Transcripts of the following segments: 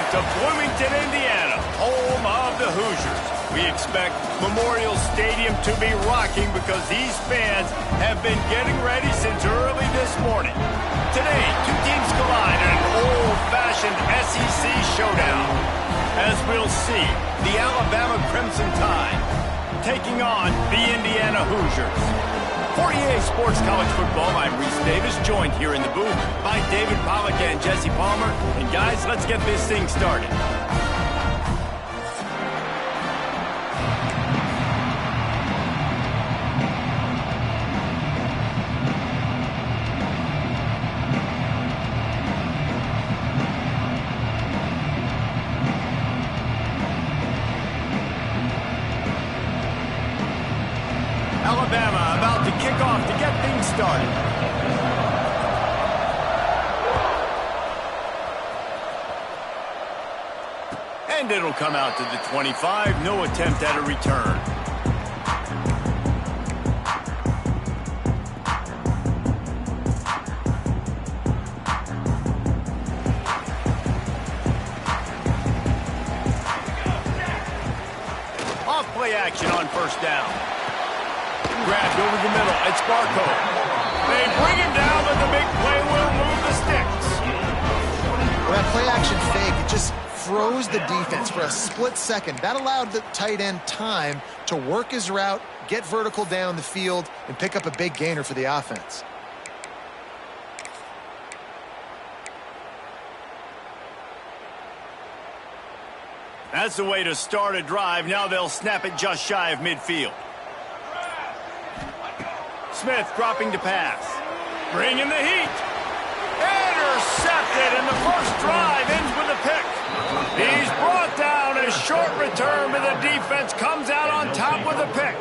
to Bloomington, Indiana, home of the Hoosiers. We expect Memorial Stadium to be rocking because these fans have been getting ready since early this morning. Today, two teams collide in an old-fashioned SEC showdown. As we'll see, the Alabama Crimson Tide taking on the Indiana Hoosiers. For EA Sports College Football, I'm Reese Davis, joined here in the booth by David Pollack and Jesse Palmer. And guys, let's get this thing started. Alabama about to kick off to get things started. And it'll come out to the 25. No attempt at a return. Off play action on first down. Grabbed over the middle. It's Barco. They bring him down, but the big play will move the sticks. Well, that play-action fake, it just froze the defense for a split second. That allowed the tight end time to work his route, get vertical down the field, and pick up a big gainer for the offense. That's the way to start a drive. Now they'll snap it just shy of midfield. Smith dropping to pass. Bringing the heat. Intercepted, and the first drive ends with a pick. He's brought down. A short return, but the defense comes out on top with a pick.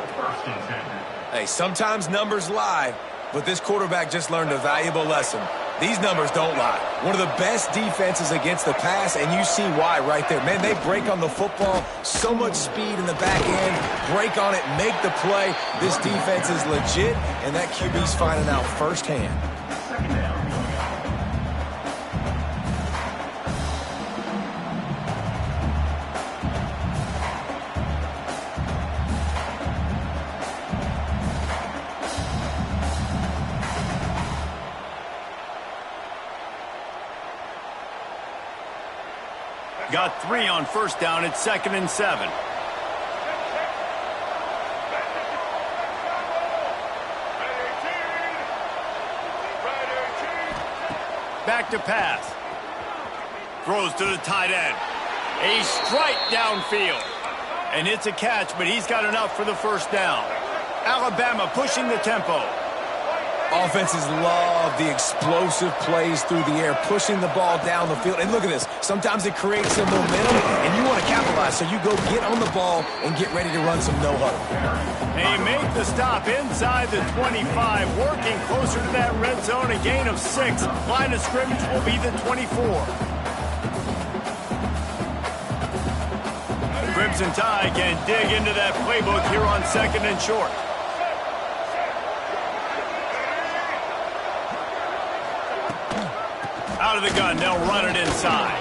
Hey, sometimes numbers lie, but this quarterback just learned a valuable lesson. These numbers don't lie. One of the best defenses against the pass, and you see why right there. Man, they break on the football, so much speed in the back end, break on it, make the play. This defense is legit, and that QB's finding out firsthand. Got 3 on first down. It's 2nd and 7. Back to pass. Throws to the tight end. A strike downfield. And it's a catch, but he's got enough for the first down. Alabama pushing the tempo. Offenses love the explosive plays through the air, pushing the ball down the field. And look at this. Sometimes it creates some momentum, and you want to capitalize. So you go get on the ball and get ready to run some no-huddle. They make the stop inside the 25, working closer to that red zone. A gain of 6. Line of scrimmage will be the 24. Crimson Tide can dig into that playbook here on 2nd and short. Out of the gun, they'll run it inside.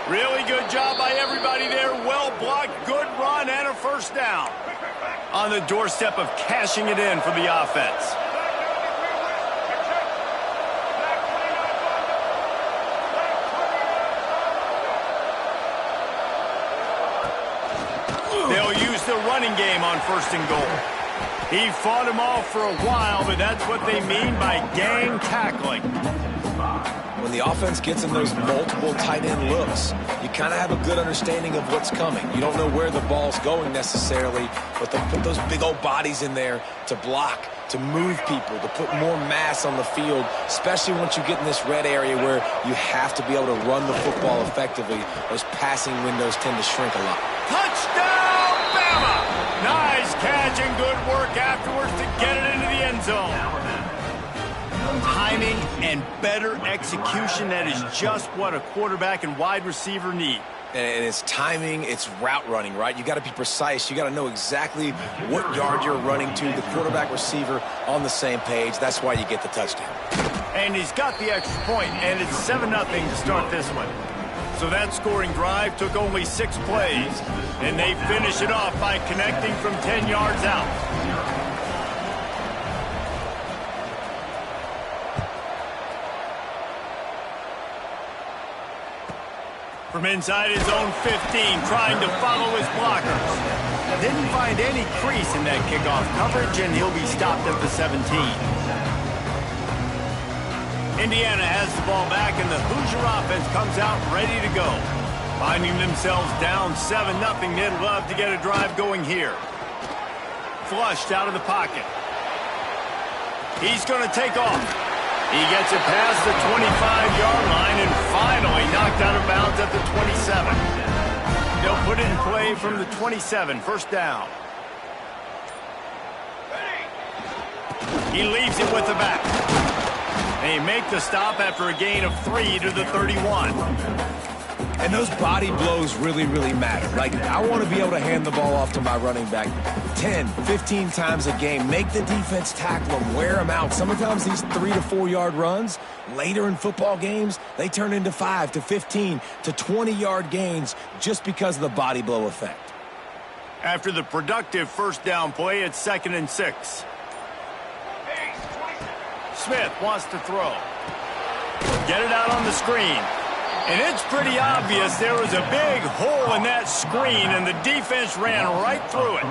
Really good job by everybody there. Well blocked, good run, and a first down. On the doorstep of cashing it in for the offense. They'll use the running game on 1st and goal. He fought him off for a while, but that's what they mean by gang tackling. When the offense gets in those multiple tight end looks, you kind of have a good understanding of what's coming. You don't know where the ball's going necessarily, but they'll put those big old bodies in there to block, to move people, to put more mass on the field, especially once you get in this red area where you have to be able to run the football effectively. Those passing windows tend to shrink a lot. Touchdown, Bama! Nice catch and good work afterwards to get it into the end zone. Timing and better execution, that is just what a quarterback and wide receiver need. And it's timing, it's route running, right? You got to be precise. You got to know exactly what yard you're running to. The quarterback receiver on the same page. That's why you get the touchdown. And he's got the extra point, and it's 7-0 to start this one. So that scoring drive took only 6 plays, and they finish it off by connecting from 10 yards out. From inside his own 15, trying to follow his blockers. Didn't find any crease in that kickoff coverage, and he'll be stopped at the 17. Indiana has the ball back, and the Hoosier offense comes out ready to go. Finding themselves down 7-0, they'd love to get a drive going here. Flushed out of the pocket. He's going to take off. He gets it past the 25-yard line and finally knocked out of bounds at the 27. They'll put it in play from the 27, first down. He leaves it with the back. They make the stop after a gain of 3 to the 31. And those body blows really, really matter. Like, I want to be able to hand the ball off to my running back 10, 15 times a game. Make the defense tackle them, wear them out. Sometimes these 3 to 4 yard runs, later in football games, they turn into 5 to 15 to 20 yard gains just because of the body blow effect. After the productive first down play, it's 2nd and 6. Smith wants to throw. Get it out on the screen. And it's pretty obvious there was a big hole in that screen, and the defense ran right through it.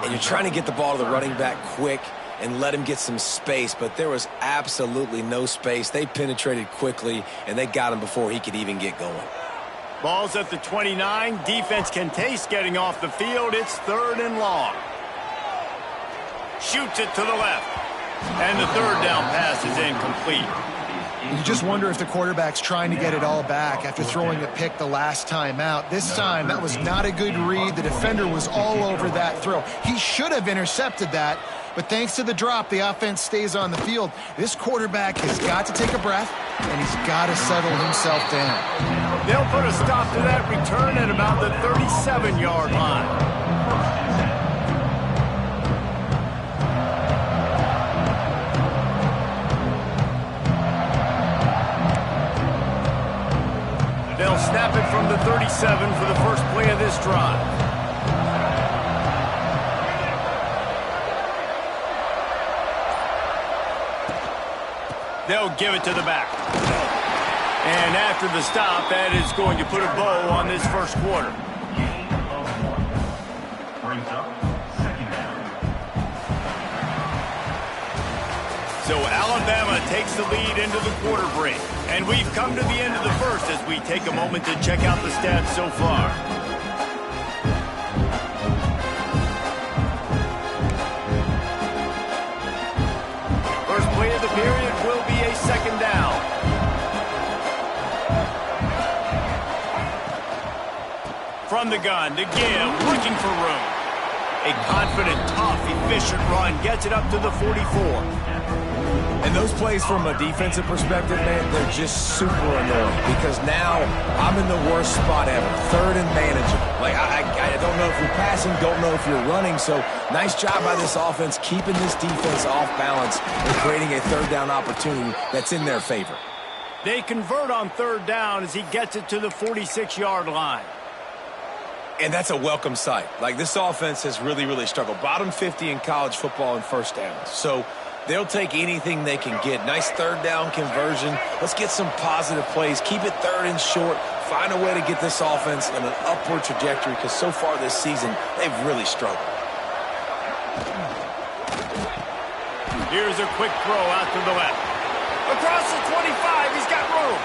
And you're trying to get the ball to the running back quick and let him get some space, but there was absolutely no space. They penetrated quickly, and they got him before he could even get going. Ball's at the 29. Defense can taste getting off the field. It's 3rd and long. Shoots it to the left. And the 3rd down pass is incomplete. You just wonder if the quarterback's trying to get it all back after throwing a pick the last time out. This time, that was not a good read. The defender was all over that throw. He should have intercepted that, but thanks to the drop, the offense stays on the field. This quarterback has got to take a breath, and he's got to settle himself down. They'll put a stop to that return at about the 37-yard line. They'll snap it from the 37 for the first play of this drive. They'll give it to the back. And after the stop, that is going to put a bow on this first quarter. So Alabama takes the lead into the quarter break. And we've come to the end of the first as we take a moment to check out the stats so far. First play of the period will be a 2nd down. From the gun to give, looking for room. A confident, tough, efficient run gets it up to the 44. And those plays from a defensive perspective, man, they're just super annoying because now I'm in the worst spot ever, 3rd and manageable. Like, I don't know if you're passing, don't know if you're running, so nice job by this offense keeping this defense off balance and creating a 3rd down opportunity that's in their favor. They convert on 3rd down as he gets it to the 46-yard line. And that's a welcome sight. Like, this offense has really, really struggled. Bottom 50 in college football in first downs. So they'll take anything they can get. Nice 3rd down conversion. Let's get some positive plays. Keep it 3rd and short. Find a way to get this offense in an upward trajectory because so far this season, they've really struggled. Here's a quick throw out to the left. Across the 25, he's got room.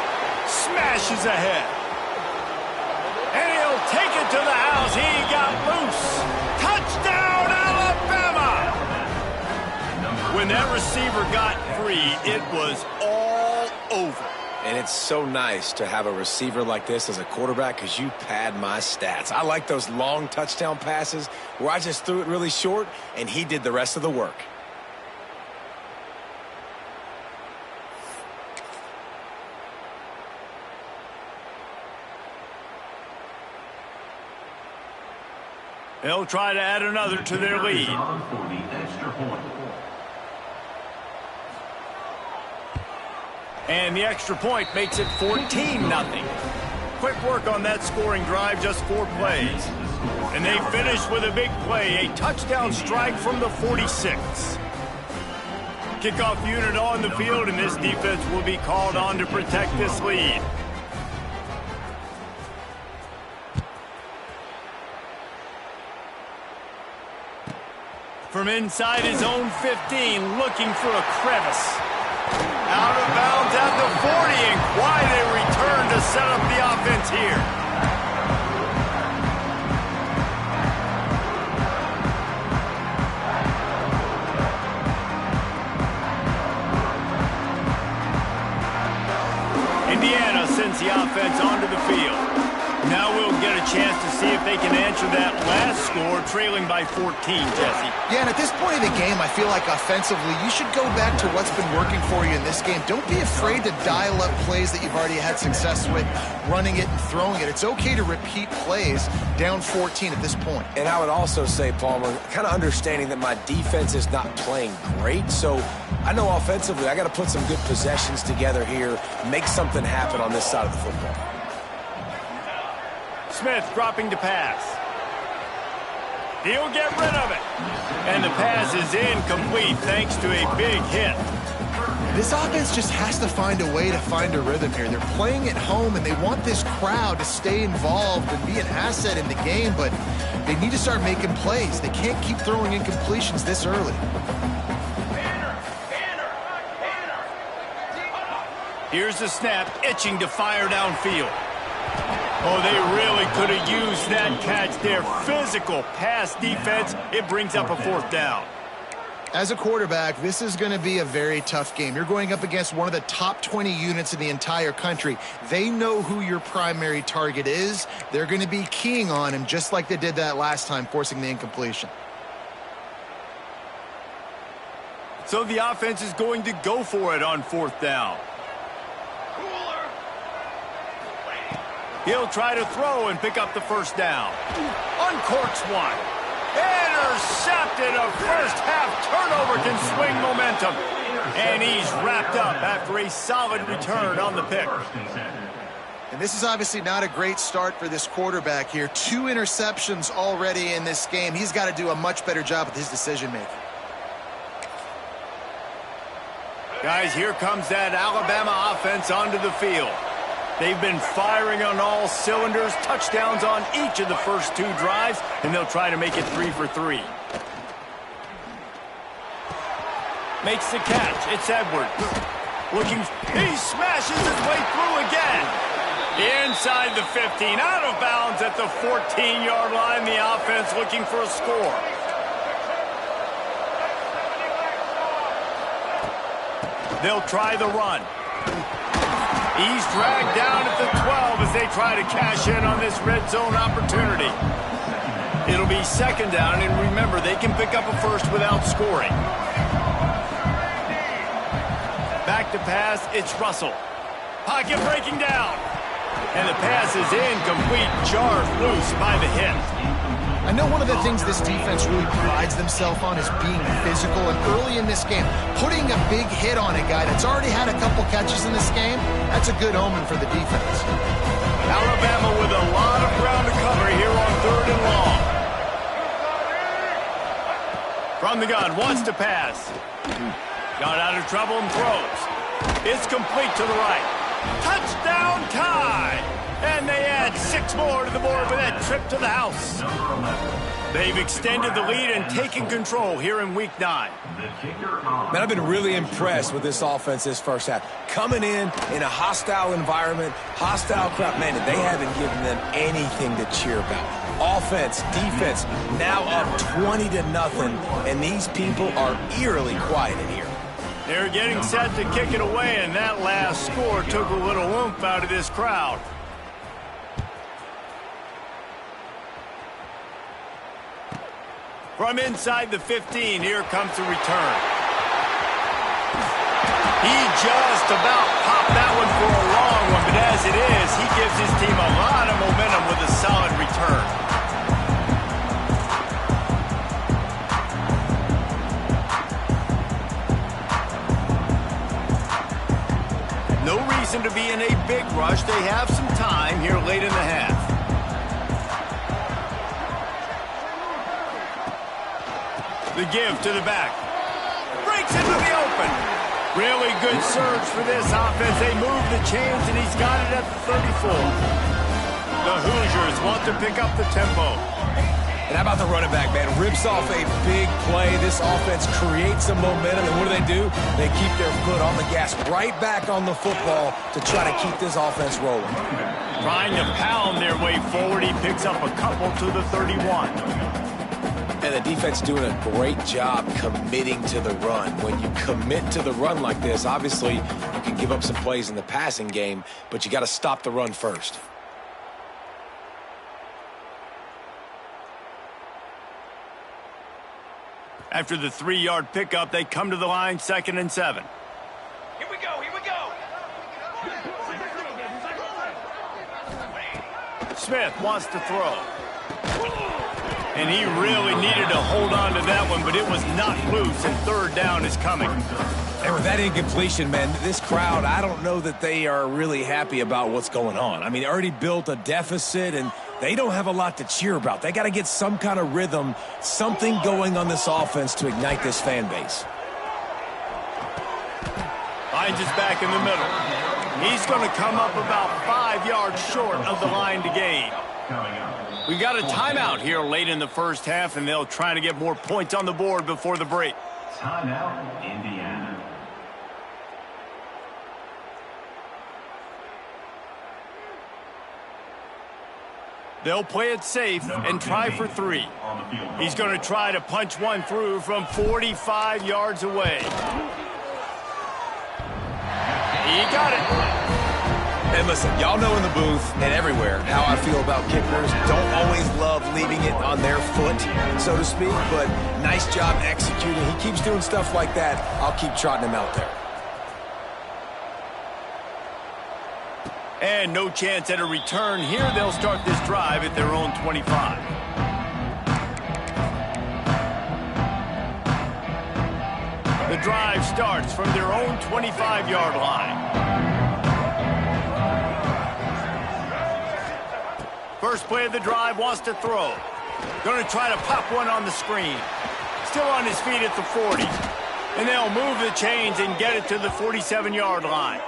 Smashes ahead. And he'll take it to the house. He got loose. Touchdown, Alabama! When that receiver got free, it was all over. And it's so nice to have a receiver like this as a quarterback because you pad my stats. I like those long touchdown passes where I just threw it really short and he did the rest of the work. They'll try to add another to their lead. And the extra point makes it 14-0. Quick work on that scoring drive, just 4 plays. And they finish with a big play, a touchdown strike from the 46. Kickoff unit on the field, and this defense will be called on to protect this lead. From inside his own 15, looking for a crevice. Out of bounds at the 40, and quite a return to set up the offense here. Indiana sends the offense onto the field. Now we'll get a chance to see if they can answer that last score, trailing by 14, Jesse. Yeah, and at this point of the game, I feel like offensively, you should go back to what's been working for you in this game. Don't be afraid to dial up plays that you've already had success with, running it and throwing it. It's okay to repeat plays down 14 at this point. And I would also say, Palmer, kind of understanding that my defense is not playing great, so I know offensively I got to put some good possessions together here, make something happen on this side of the football. Smith dropping to pass. He'll get rid of it. And the pass is incomplete thanks to a big hit. This offense just has to find a way to find a rhythm here. They're playing at home, and they want this crowd to stay involved and be an asset in the game, but they need to start making plays. They can't keep throwing incompletions this early. Here's the snap, itching to fire downfield. Oh, they really could have used that catch there. Physical pass defense. It brings up a 4th down. As a quarterback, this is going to be a very tough game. You're going up against one of the top 20 units in the entire country. They know who your primary target is. They're going to be keying on him just like they did that last time, forcing the incompletion. So the offense is going to go for it on 4th down. He'll try to throw and pick up the 1st down. Uncorks one. Intercepted. A first-half turnover can swing momentum. And he's wrapped up after a solid return on the pick. And this is obviously not a great start for this quarterback here. 2 interceptions already in this game. He's got to do a much better job with his decision-making. Guys, here comes that Alabama offense onto the field. They've been firing on all cylinders, touchdowns on each of the first 2 drives, and they'll try to make it 3 for 3. Makes the catch. It's Edwards. He smashes his way through again. Inside the 15, out of bounds at the 14-yard line. The offense looking for a score. They'll try the run. He's dragged down at the 12 as they try to cash in on this red zone opportunity. It'll be 2nd down, and remember, they can pick up a first without scoring. Back to pass, it's Russell. Pocket breaking down. And the pass is incomplete, jarred loose by the hit. I know one of the things this defense really prides themselves on is being physical, and early in this game, putting a big hit on a guy that's already had a couple catches in this game, that's a good omen for the defense. Alabama with a lot of ground to cover here on 3rd and long. From the gun, wants to pass. Got out of trouble and throws. It's complete to the right. Touchdown tie! And they add 6 more to the board with that trip to the house. They've extended the lead and taken control here in Week 9. Man, I've been really impressed with this offense this first half. Coming in a hostile environment, hostile crowd, man, they haven't given them anything to cheer about. Offense, defense, now up 20-0, and these people are eerily quiet in here. They're getting set to kick it away, and that last score took a little oomph out of this crowd. From inside the 15, here comes the return. He just about popped that one for a long one, but as it is, he gives his team a lot of momentum with a solid return. reason to be in a big rush. They have some time here late in the half. The give to the back. Breaks into the open. Really good surge for this offense. They move the chains, and he's got it at the 34. The Hoosiers want to pick up the tempo. And how about the running back, man? Rips off a big play. This offense creates some momentum, and what do? They keep their foot on the gas, right back on the football to try to keep this offense rolling. Trying to pound their way forward. He picks up a couple to the 31. And the defense doing a great job committing to the run. When you commit to the run like this, obviously you can give up some plays in the passing game, but you got to stop the run first. After the 3-yard pickup, they come to the line, 2nd and 7. Here we go, here we go. Smith wants to throw. And he really needed to hold on to that one, but it was not loose, and 3rd down is coming. And with that incompletion, man, this crowd, I don't know that they are really happy about what's going on. I mean, they already built a deficit, and they don't have a lot to cheer about. They got to get some kind of rhythm, something going on this offense to ignite this fan base. Hines is back in the middle. He's going to come up about 5 yards short of the line to gain. We got a timeout here late in the first half, and they'll try to get more points on the board before the break. Timeout, Indiana. They'll play it safe and try for 3. He's going to try to punch one through from 45 yards away. He got it. And listen, y'all know in the booth and everywhere how I feel about kickers. Don't always love leaving it on their foot, so to speak, but nice job executing. He keeps doing stuff like that. I'll keep trotting him out there. And no chance at a return here. They'll start this drive at their own 25. The drive starts from their own 25-yard line. First play of the drive, wants to throw. Going to try to pop one on the screen. Still on his feet at the 40. And they'll move the chains and get it to the 47-yard line.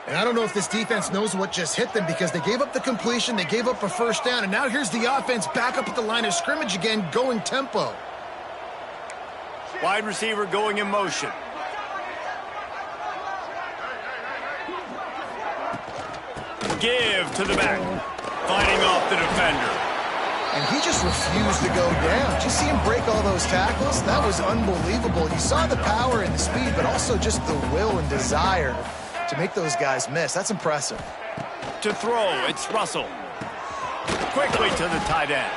And I don't know if this defense knows what just hit them, because they gave up the completion, they gave up a 1st down, and now here's the offense back up at the line of scrimmage again, going tempo. Wide receiver going in motion. Give to the back. Fighting off the defender. And he just refused to go down. Did you see him break all those tackles? That was unbelievable. You saw the power and the speed, but also just the will and desire to make those guys miss. That's impressive. To throw, it's Russell. Quickly to the tight end.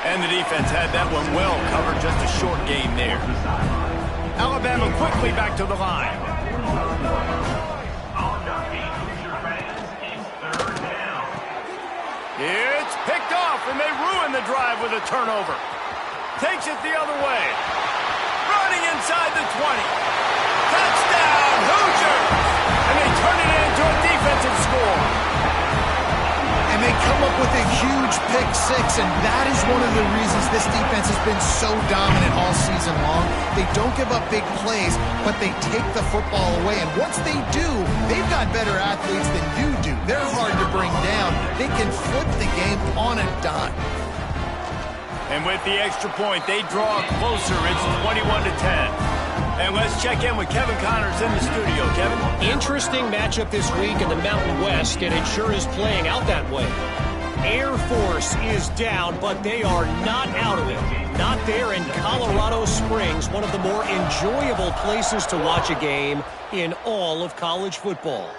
And the defense had that one well covered, just a short gain there. Alabama quickly back to the line. It's picked off, and they ruin the drive with a turnover. Takes it the other way. Running inside the 20. Touchdown, Hoosiers! And they turn it into a defensive score. And they come up with a huge pick 6, and that is one of the reasons this defense has been so dominant all season long. They don't give up big plays, but they take the football away. And once they do, they've got better athletes than you do. They're hard to bring down. They can flip the game on a dime. And with the extra point, they draw closer. It's 21-10. And let's check in with Kevin Connors in the studio. Kevin? Interesting matchup this week in the Mountain West, and it sure is playing out that way. Air Force is down, but they are not out of it. Not there in Colorado Springs, one of the more enjoyable places to watch a game in all of college football.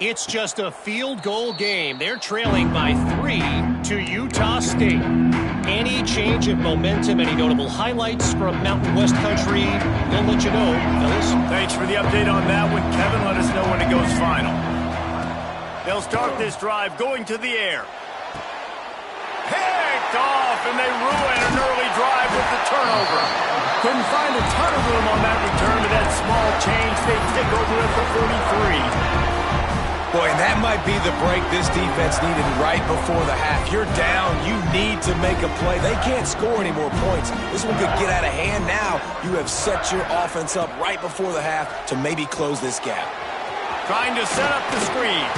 It's just a field goal game. They're trailing by 3 to Utah State. Any change of momentum, any notable highlights from Mountain West country, we'll let you know, fellas. Thanks for the update on that one, Kevin. Let us know when it goes final. They'll start this drive going to the air. Picked off, and they ruin an early drive with the turnover. Couldn't find a ton of room on that return, but that small change, they take over at the 43. Boy, and that might be the break this defense needed right before the half. You're down. You need to make a play. They can't score any more points. This one could get out of hand now. You have set your offense up right before the half to maybe close this gap. Trying to set up the screen.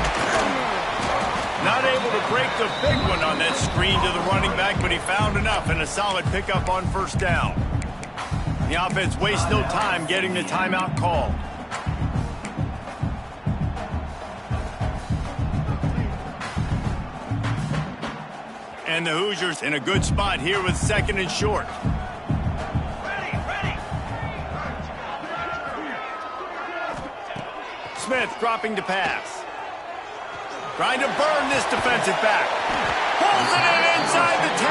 Not able to break the big one on that screen to the running back, but he found enough and a solid pickup on first down. The offense wastes no time getting the timeout called. And the Hoosiers in a good spot here with second and short. Smith dropping to pass. Trying to burn this defensive back. Pulls it in inside the 10.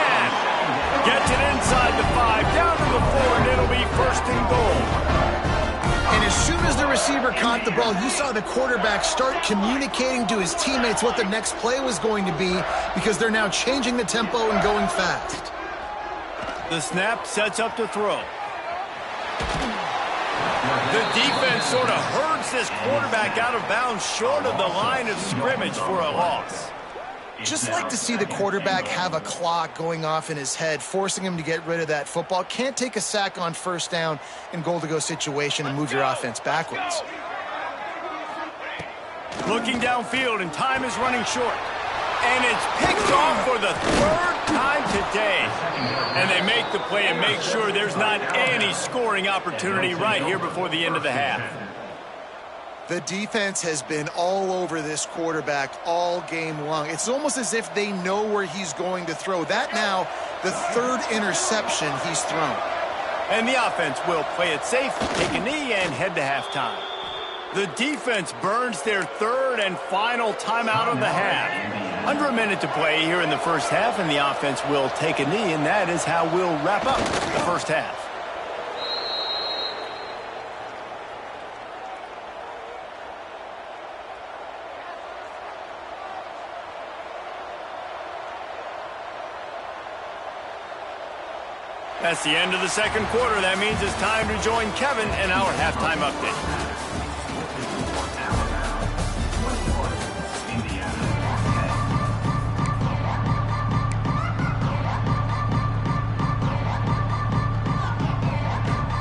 Gets it inside the 5, down to the 4, and it'll be first and goal. And as soon as the receiver caught the ball, you saw the quarterback start communicating to his teammates what the next play was going to be because they're now changing the tempo and going fast. The snap sets up to throw. The defense sort of herds this quarterback out of bounds short of the line of scrimmage for a loss. Just like to see the quarterback have a clock going off in his head, forcing him to get rid of that football. Can't take a sack on first down in goal-to-go situation and move your offense backwards. Looking downfield, and time is running short. And it's picked off for the third time today. And they make the play and make sure there's not any scoring opportunity right here before the end of the half. The defense has been all over this quarterback all game long. It's almost as if they know where he's going to throw. That now, the third interception he's thrown. And the offense will play it safe, take a knee, and head to halftime. The defense burns their third and final timeout of the half. Under a minute to play here in the first half, and the offense will take a knee, and that is how we'll wrap up the first half. That's the end of the second quarter. That means it's time to join Kevin in our halftime update.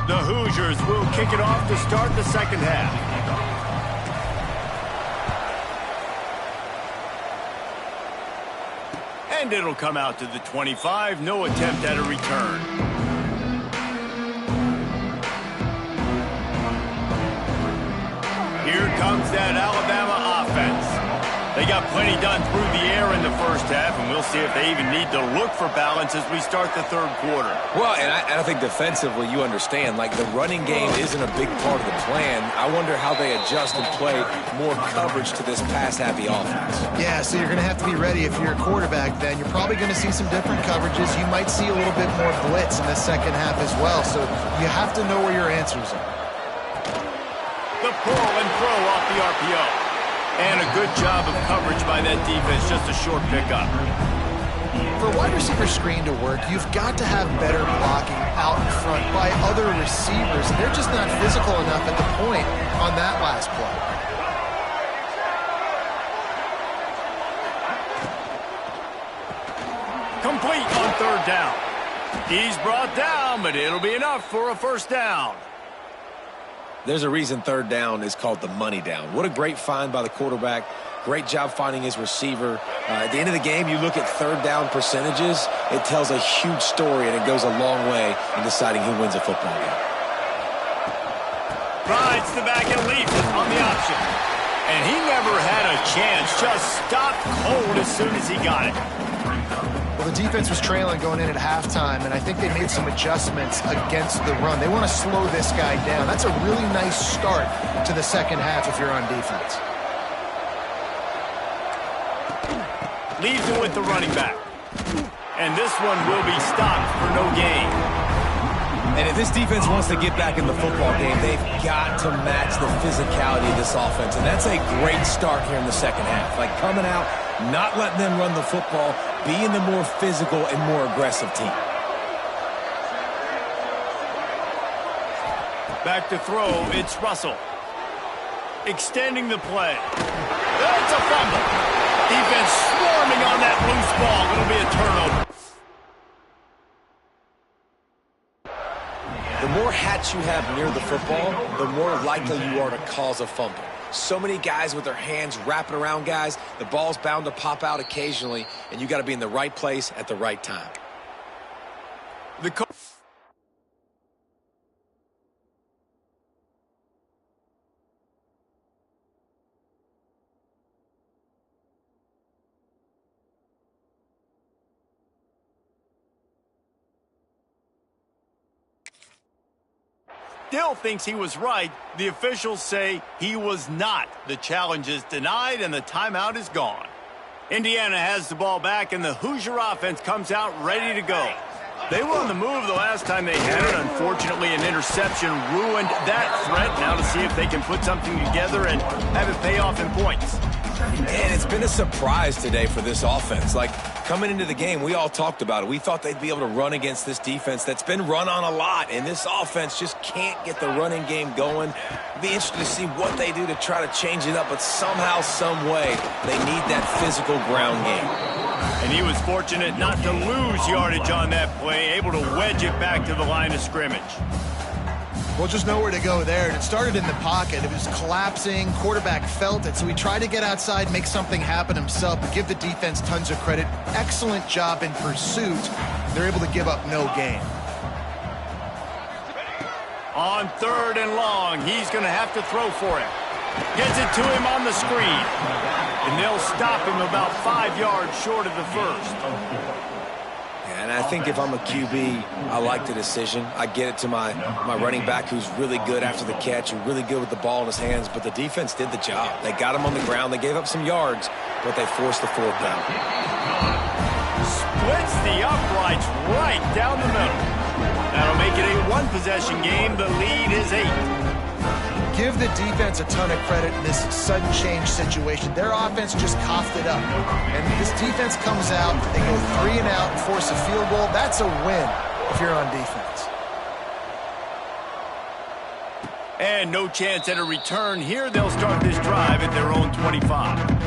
The Hoosiers will kick it off to start the second half. And it'll come out to the 25. No attempt at a return. Here comes that Alabama offense. They got plenty done through the air in the first half, and we'll see if they even need to look for balance as we start the third quarter. Well, and I think defensively you understand, like the running game isn't a big part of the plan. I wonder how they adjust and play more coverage to this pass-happy offense. Yeah, so you're going to have to be ready if you're a quarterback then. You're probably going to see some different coverages. You might see a little bit more blitz in the second half as well, so you have to know where your answers are. The pull and throw off the RPO. And a good job of coverage by that defense, just a short pickup. For a wide receiver screen to work, you've got to have better blocking out in front by other receivers. They're just not physical enough at the point on that last play. Complete on third down. He's brought down, but it'll be enough for a first down. There's a reason third down is called the money down. What a great find by the quarterback. Great job finding his receiver. At the end of the game, you look at third down percentages, it tells a huge story, and it goes a long way in deciding who wins a football game. Rides the back and leaps on the option. And he never had a chance, just stopped cold as soon as he got it. Well, the defense was trailing going in at halftime, and I think they made some adjustments against the run. They want to slow this guy down. That's a really nice start to the second half if you're on defense. Leaves it with the running back. And this one will be stopped for no gain. And if this defense wants to get back in the football game, they've got to match the physicality of this offense. And that's a great start here in the second half. Like coming out, not letting them run the football, being the more physical and more aggressive team. Back to throw, it's Russell. Extending the play. It's a fumble. Defense swarming on that loose ball. It'll be a turnover. The more hats you have near the football, the more likely you are to cause a fumble. So many guys with their hands wrapping around guys, the ball's bound to pop out occasionally, and you got to be in the right place at the right time. Still thinks he was right. The officials say he was not. The challenge is denied and the timeout is gone. Indiana has the ball back and the Hoosier offense comes out ready to go. They were on the move the last time they had it. Unfortunately, an interception ruined that threat. Now to see if they can put something together and have it pay off in points. And it's been a surprise today for this offense. Like, coming into the game, we all talked about it. We thought they'd be able to run against this defense that's been run on a lot, and this offense just can't get the running game going. Be interested to see what they do to try to change it up, but somehow, some way, they need that physical ground game. And he was fortunate not to lose yardage on that play, able to wedge it back to the line of scrimmage. Well, just nowhere to go there. And it started in the pocket. It was collapsing. Quarterback felt it. So he tried to get outside, make something happen himself, but give the defense tons of credit. Excellent job in pursuit. They're able to give up no gain. On 3rd and long, he's going to have to throw for it. Gets it to him on the screen. And they'll stop him about 5 yards short of the first. And I think if I'm a QB, I like the decision. I get it to my running back who's really good after the catch, who's really good with the ball in his hands, but the defense did the job. They got him on the ground. They gave up some yards, but they forced the 4th down. Splits the uprights right down the middle. That'll make it a 1-possession game. The lead is 8. Give the defense a ton of credit in this sudden change situation. Their offense just coughed it up. And this defense comes out, they go 3 and out and force a field goal. That's a win if you're on defense. And no chance at a return here. They'll start this drive at their own 25.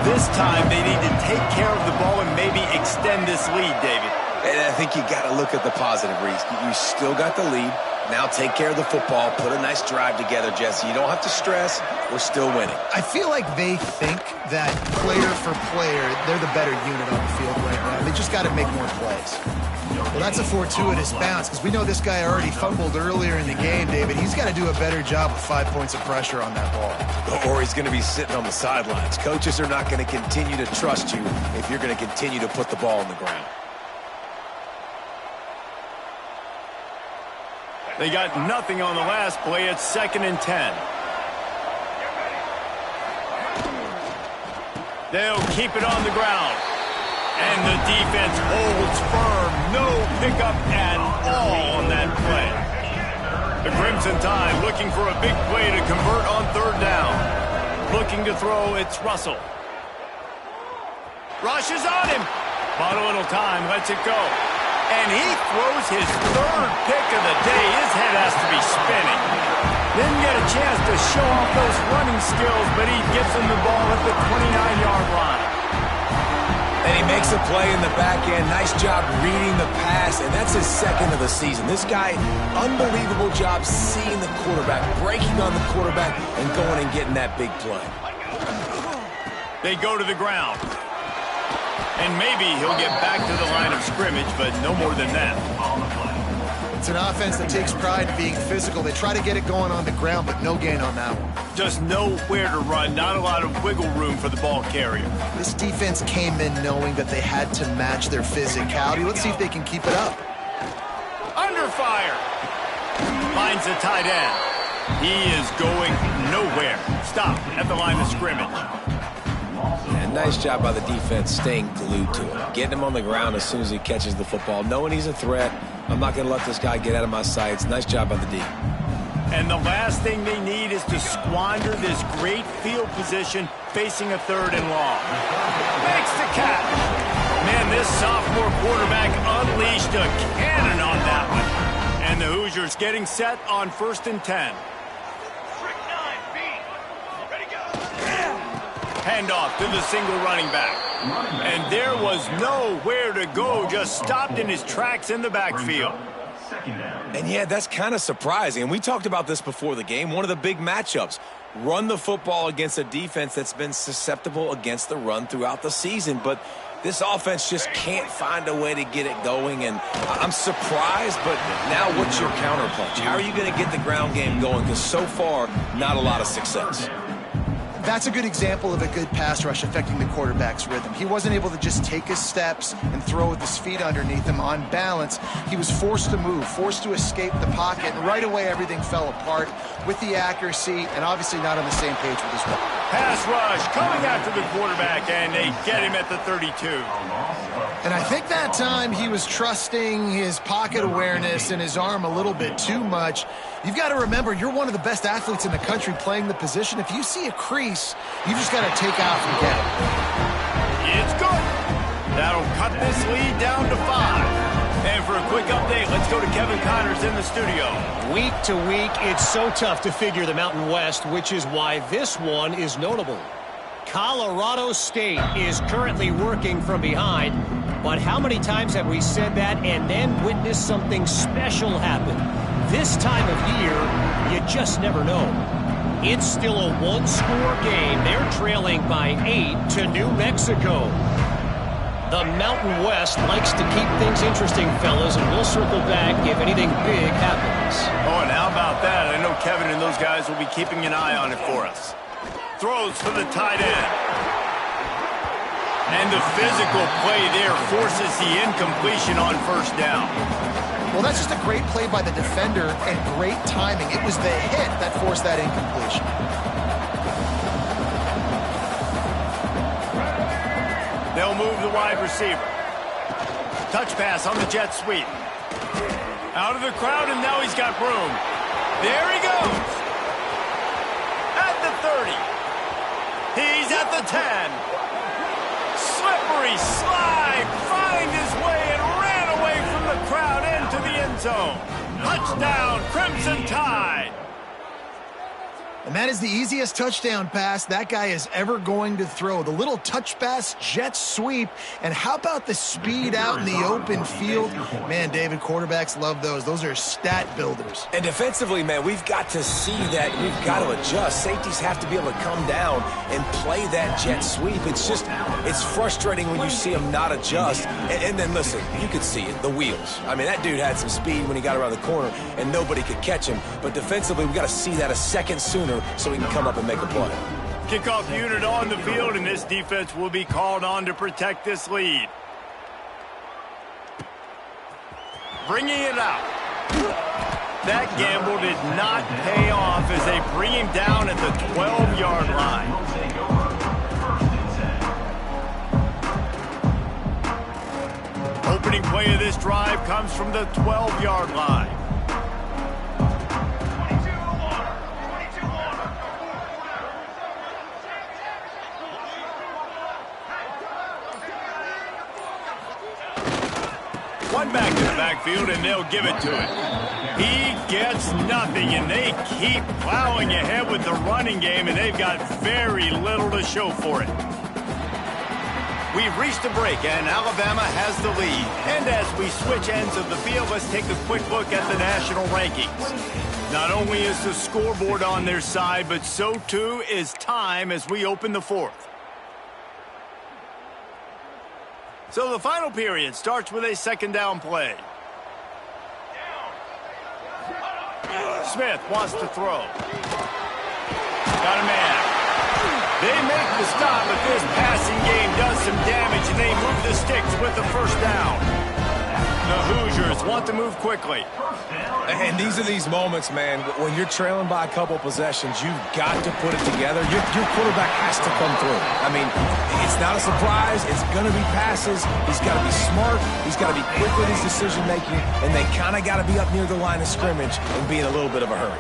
This time they need to take care of the ball and maybe extend this lead, David. And I think you got to look at the positive, Reese. You still got the lead. Now take care of the football. Put a nice drive together, Jesse. You don't have to stress. We're still winning. I feel like they think that player for player, they're the better unit on the field right now. They just got to make more plays. Well, that's a fortuitous bounce because we know this guy already fumbled earlier in the game, David. He's got to do a better job with 5 points of pressure on that ball. Or he's going to be sitting on the sidelines. Coaches are not going to continue to trust you if you're going to continue to put the ball on the ground. They got nothing on the last play. It's 2nd and 10. They'll keep it on the ground. And the defense holds firm. No pickup at all on that play. The Crimson Tide looking for a big play to convert on 3rd down. Looking to throw, it's Russell. Rushes on him. Bought a little time, lets it go. And he throws his 3rd pick of the day. His head has to be spinning. Didn't get a chance to show off those running skills, but he gives him the ball at the 29-yard line. And he makes a play in the back end. Nice job reading the pass, and that's his 2nd of the season. This guy, unbelievable job seeing the quarterback, breaking on the quarterback, and going and getting that big play. They go to the ground. And maybe he'll get back to the line of scrimmage, but no more than that. It's an offense that takes pride in being physical. They try to get it going on the ground, but no gain on that one. Just nowhere to run, not a lot of wiggle room for the ball carrier. This defense came in knowing that they had to match their physicality. Let's see if they can keep it up. Under fire. Finds the tight end. He is going nowhere. Stop at the line of scrimmage. And nice job by the defense staying glued to him. Getting him on the ground as soon as he catches the football. Knowing he's a threat. I'm not going to let this guy get out of my sights. Nice job by the D. And the last thing they need is to squander this great field position facing a 3rd and long. Makes the catch. Man, this sophomore quarterback unleashed a cannon on that one. And the Hoosiers getting set on 1st and 10. Handoff to the single running back. And there was nowhere to go, just stopped in his tracks in the backfield. And yeah, that's kind of surprising. And we talked about this before the game. One of the big matchups. Run the football against a defense that's been susceptible against the run throughout the season. But this offense just can't find a way to get it going. And I'm surprised, but now what's your counterpunch? How are you going to get the ground game going? Because so far, not a lot of success. That's a good example of a good pass rush affecting the quarterback's rhythm. He wasn't able to just take his steps and throw with his feet underneath him on balance. He was forced to move, forced to escape the pocket, and right away everything fell apart with the accuracy and obviously not on the same page with his run. Pass rush coming after the quarterback, and they get him at the 32. And I think that time he was trusting his pocket awareness and his arm a little bit too much. You've got to remember, you're one of the best athletes in the country playing the position. If you see a crease, you just got to take off and get it. It's good. That'll cut this lead down to 5. And for a quick update, let's go to Kevin Connors in the studio. Week to week, it's so tough to figure the Mountain West, which is why this one is notable. Colorado State is currently working from behind, but how many times have we said that and then witnessed something special happen? This time of year, you just never know. It's still a one-score game. They're trailing by 8 to New Mexico. The Mountain West likes to keep things interesting, fellas, and we'll circle back if anything big happens. Oh, and how about that? I know Kevin and those guys will be keeping an eye on it for us. Throws for the tight end. And the physical play there forces the incompletion on 1st down. Well, that's just a great play by the defender and great timing. It was the hit that forced that incompletion. They'll move the wide receiver. Touch pass on the jet sweep. Out of the crowd, and now he's got room. There he goes. At the 30. He's at the 10. Slippery slide. Find his way and ran away from the crowd into the end zone. Touchdown, Crimson Tide. And that is the easiest touchdown pass that guy is ever going to throw. The little touch pass, jet sweep, and how about the speed out in the open field? Man, David, quarterbacks love those. Those are stat builders. And defensively, man, we've got to see that. We've got to adjust. Safeties have to be able to come down and play that jet sweep. It's frustrating when you see him not adjust. And then, listen, you could see it, the wheels. I mean, that dude had some speed when he got around the corner, and nobody could catch him. But defensively, we've got to see that a second sooner so he can come up and make a play. Kickoff unit on the field, and this defense will be called on to protect this lead. Bringing it out. That gamble did not pay off as they bring him down at the 12-yard line. Opening play of this drive comes from the 12-yard line. One back in the backfield, and they'll give it to him. He gets nothing, and they keep plowing ahead with the running game, and they've got very little to show for it. We've reached a break, and Alabama has the lead. And as we switch ends of the field, let's take a quick look at the national rankings. Not only is the scoreboard on their side, but so too is time as we open the 4th. So the final period starts with a 2nd down play. Smith wants to throw. Got a man. They make the stop, but this passing game does some damage, and they move the sticks with the 1st down. The Hoosiers want to move quickly. And these are these moments, man, when you're trailing by a couple possessions, you've got to put it together. Your quarterback has to come through. I mean, it's not a surprise. It's going to be passes. He's got to be smart. He's got to be quick with his decision-making, and they kind of got to be up near the line of scrimmage and be in a little bit of a hurry.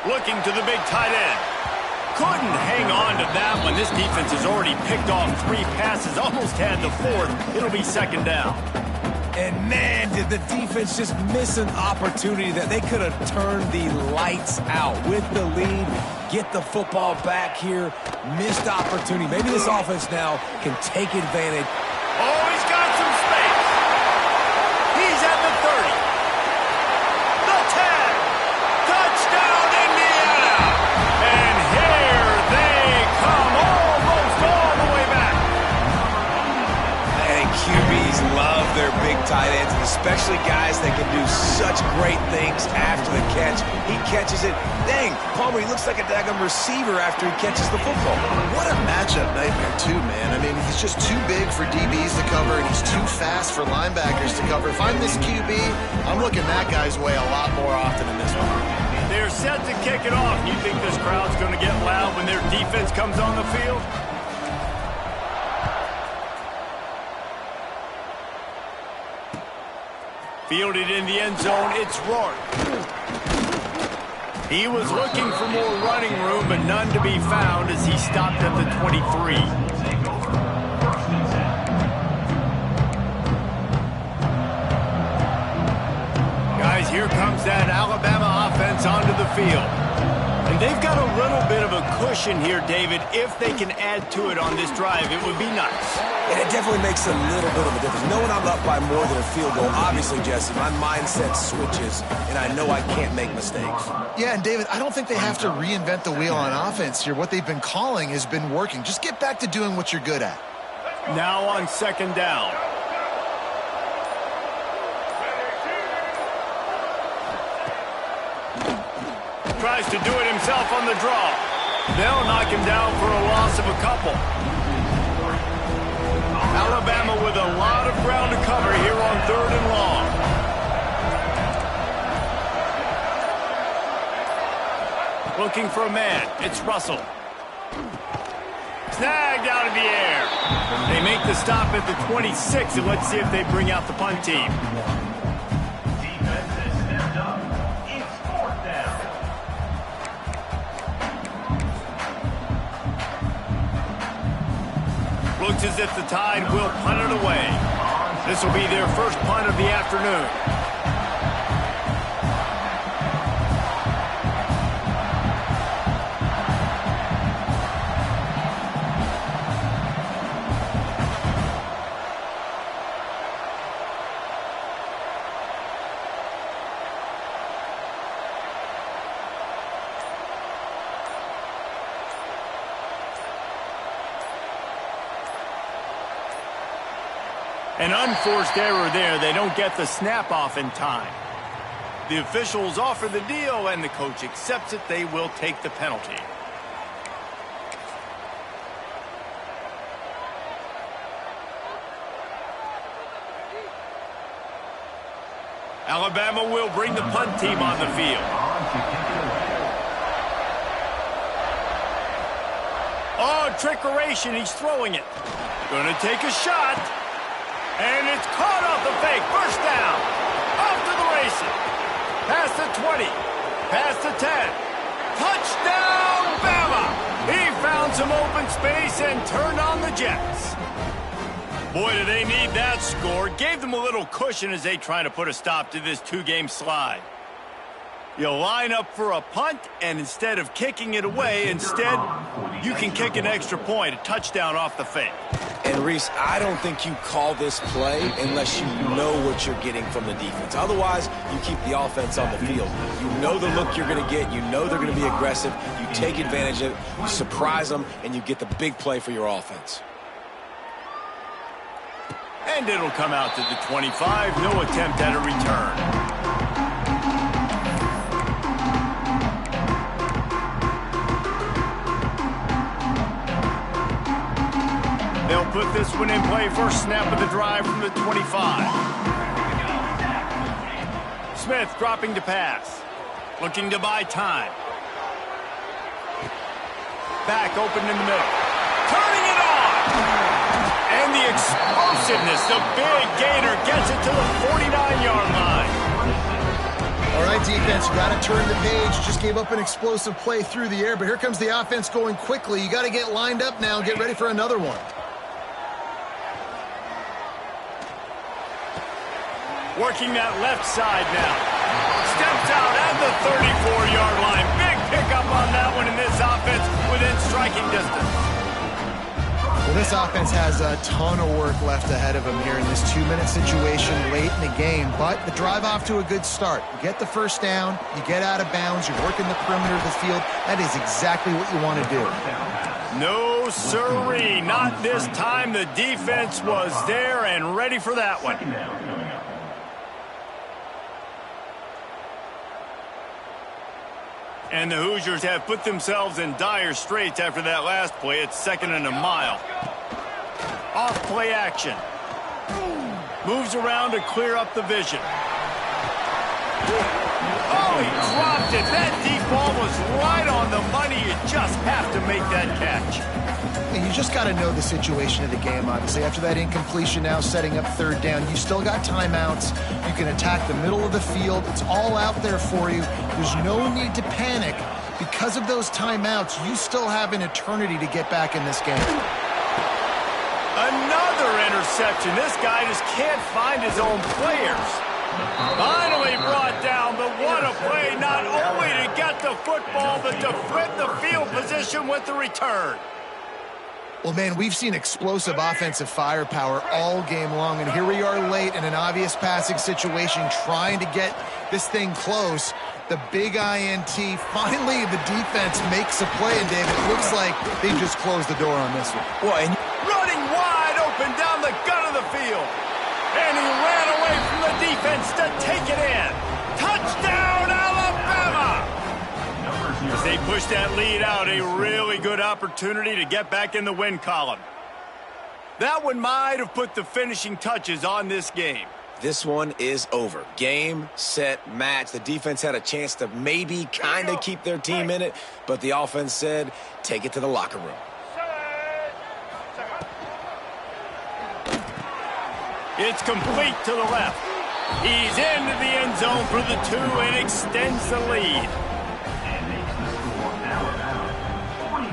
Looking to the big tight end. Couldn't hang on to that one. This defense has already picked off 3 passes, almost had the 4th. It'll be 2nd down. And man, did the defense just miss an opportunity that they could have turned the lights out with the lead. Get the football back here. Missed opportunity. Maybe this offense now can take advantage. Oh, he's got some space. He's at the 30. The 10. Touchdown, Indiana. And here they come, almost all the way back. And QBs love their big tight ends, and especially guys that can do such great things after the catch. He catches it. Dang, Palmer, he looks like a daggum receiver after he catches the football. What a matchup nightmare, too, man. I mean, he's just too big for DBs to cover, and he's too fast for linebackers to cover. If I'm this QB, I'm looking that guy's way a lot more often than this one. They're set to kick it off. You think this crowd's going to get loud when their defense comes on the field? Fielded in the end zone, it's Rourke. He was looking for more running room, but none to be found as he stopped at the 23. Guys, here comes that Alabama offense onto the field. And they've got a little bit of a cushion here, David. If they can add to it on this drive, it would be nice. And it definitely makes a little bit of a difference. Knowing I'm up by more than a field goal, obviously, Jesse, my mindset switches, and I know I can't make mistakes. Yeah, and David, I don't think they have to reinvent the wheel on offense here. What they've been calling has been working. Just get back to doing what you're good at. Now on 2nd down. Tries to do it himself on the draw. They'll knock him down for a loss of a couple. Alabama with a lot of ground to cover here on 3rd and long. Looking for a man. It's Russell. Snagged out of the air. They make the stop at the 26, and let's see if they bring out the punt team. Defense has stepped up. It's 4th down. Looks as if the Tide will punt it away. This will be their first punt of the afternoon. An unforced error there. They don't get the snap off in time. The officials offer the deal, and the coach accepts it. They will take the penalty. Alabama will bring the punt team on the field. Oh, trickeration. He's throwing it. Gonna take a shot. And it's caught off the fake. First down. Off to the races. Past the 20. Past the 10. Touchdown, Bama! He found some open space and turned on the Jets. Boy, do they need that score. Gave them a little cushion as they try to put a stop to this 2-game slide. You line up for a punt, and instead of kicking it away, instead, you can kick an extra point, a touchdown off the fake. And, Reese, I don't think you call this play unless you know what you're getting from the defense. Otherwise, you keep the offense on the field. You know the look you're going to get. You know they're going to be aggressive. You take advantage of it. You surprise them, and you get the big play for your offense. And it'll come out to the 25. No attempt at a return. They'll put this one in play. First snap of the drive from the 25. Smith dropping to pass. Looking to buy time. Back open in the middle. Turning it on! And the explosiveness, the big gainer gets it to the 49-yard line. All right, defense, you got to turn the page. Just gave up an explosive play through the air, but here comes the offense going quickly. You got to get lined up now and get ready for another one. Working that left side now. Steps out at the 34-yard line. Big pickup on that one, and this offense within striking distance. Well, this offense has a ton of work left ahead of them here in this 2-minute situation late in the game, but the drive off to a good start. You get the first down, you get out of bounds, you're working the perimeter of the field. That is exactly what you want to do. No siree, not this time. The defense was there and ready for that one. And the Hoosiers have put themselves in dire straits after that last play. It's 2nd and a mile. Off play action. Moves around to clear up the vision. Oh, he dropped it. That deep ball was right on the money. You just have to make that catch. You just got to know the situation of the game, obviously. After that incompletion now setting up 3rd down, you still got timeouts. You can attack the middle of the field. It's all out there for you. There's no need to panic. Because of those timeouts, you still have an eternity to get back in this game. Another interception. This guy just can't find his own players. Finally brought down, but what a play, not only to get the football, but to flip the field position with the return. Well, man, we've seen explosive offensive firepower all game long, and here we are late in an obvious passing situation trying to get this thing close. The big INT. Finally, the defense makes a play, and David, it looks like they just closed the door on this one. Well, and running wide open down the gut of the field. And he ran away from the defense to take it in. Touchdown, Alabama! As they push that lead out, a really good opportunity to get back in the win column. That one might have put the finishing touches on this game. This one is over. Game, set, match. The defense had a chance to maybe kind of keep their team in it, but the offense said, take it to the locker room. It's complete to the left. He's into the end zone for the 2 and extends the lead.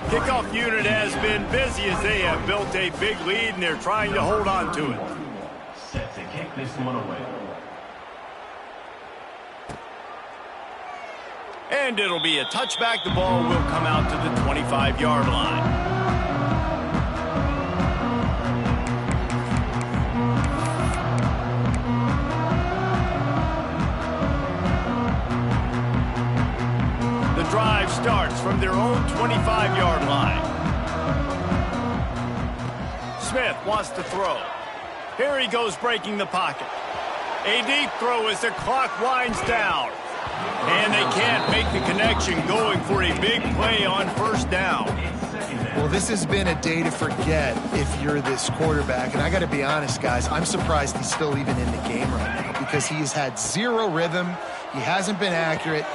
Kickoff unit has been busy as they have built a big lead, and they're trying to hold on to it. Set to kick this one away. And it'll be a touchback. The ball will come out to the 25-yard line. The drive starts from their own 25-yard line. Smith wants to throw. Here he goes breaking the pocket. A deep throw as the clock winds down. And they can't make the connection, going for a big play on 1st down. Well, this has been a day to forget if you're this quarterback. And I got to be honest, guys, I'm surprised he's still even in the game right now because he has had zero rhythm. He hasn't been accurate.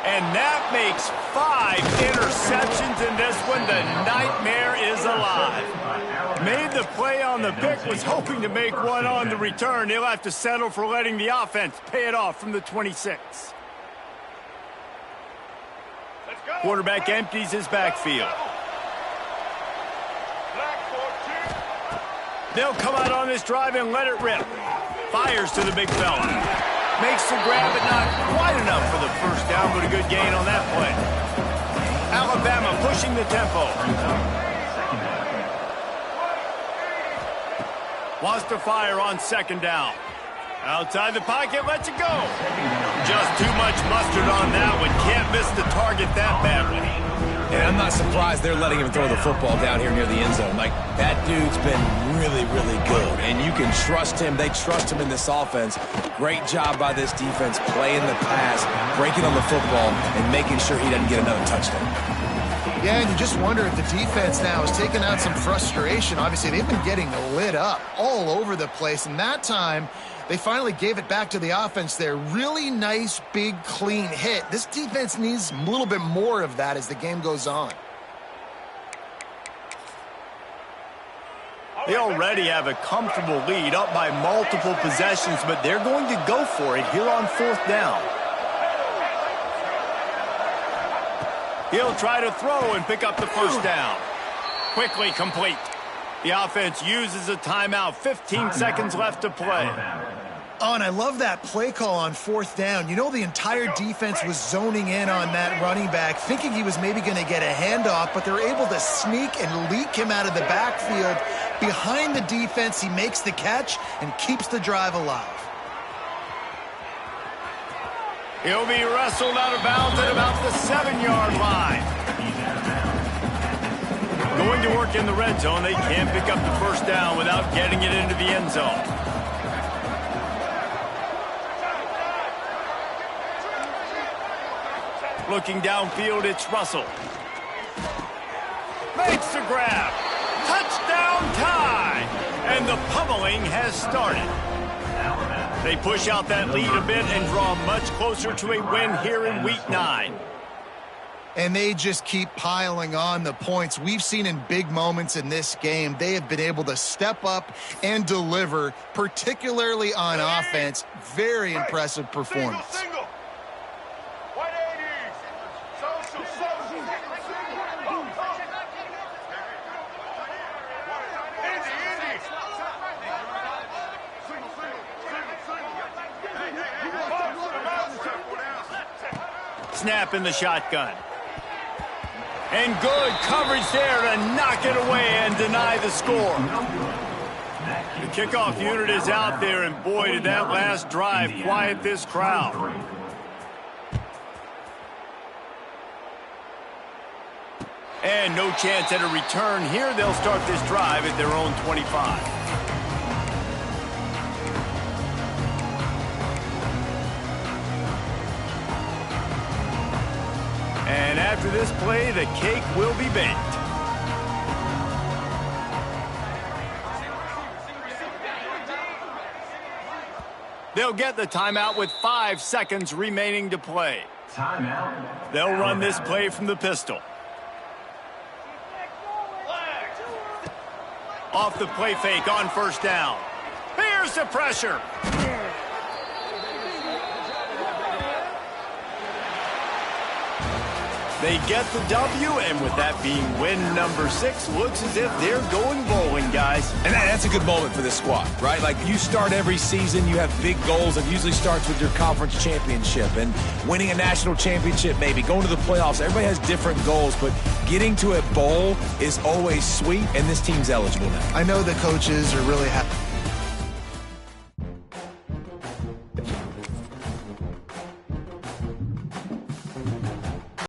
And that makes 5 interceptions in this one. The nightmare is alive. Made the play on the pick, was hoping to make one on the return. He'll have to settle for letting the offense pay it off from the 26. Quarterback empties his backfield. They'll come out on this drive and let it rip. Fires to the big fella. Makes the grab, but not quite enough for the 1st down, but a good gain on that play. Alabama pushing the tempo. Wants to fire on 2nd down. Outside the pocket, lets it go. Just too much mustard on that one. Can't miss the target that badly. And I'm not surprised they're letting him throw the football down here near the end zone. Like, that dude's been really, really good. And you can trust him. They trust him in this offense. Great job by this defense playing the pass, breaking on the football, and making sure he doesn't get another touchdown. Yeah, and you just wonder if the defense now has taken out some frustration. Obviously, they've been getting lit up all over the place. And that time, they finally gave it back to the offense there. Really nice, big, clean hit. This defense needs a little bit more of that as the game goes on. They already have a comfortable lead, up by multiple possessions, but they're going to go for it here on 4th down. He'll try to throw and pick up the first down. Quickly complete. The offense uses a timeout. 15 seconds left to play. Oh, and I love that play call on fourth down. You know, the entire defense was zoning in on that running back, thinking he was maybe going to get a handoff, but they're able to sneak and leak him out of the backfield. Behind the defense, he makes the catch and keeps the drive alive. He'll be wrestled out of bounds at about the 7-yard line. Going to work in the red zone. They can't pick up the first down without getting it into the end zone. Looking downfield, it's Russell. Makes the grab. Touchdown tie. And the pummeling has started. They push out that lead a bit and draw much closer to a win here in Week 9. And they just keep piling on the points. We've seen in big moments in this game, they have been able to step up and deliver, particularly on offense. Very impressive performance. Single. Snap in the shotgun. And good coverage there to knock it away and deny the score. The kickoff unit is out there, and boy, did that last drive quiet this crowd. And no chance at a return here. They'll start this drive at their own 25. And after this play, the cake will be baked. They'll get the timeout with 5 seconds remaining to play. Timeout. They'll run this play from the pistol. Off the play fake on first down. Here's the pressure. They get the W, and with that being win number 6, looks as if they're going bowling, guys. And that's a good moment for this squad, right? Like, you start every season, you have big goals. It usually starts with your conference championship and winning a national championship, maybe going to the playoffs. Everybody has different goals, but getting to a bowl is always sweet, and this team's eligible now. I know the coaches are really happy.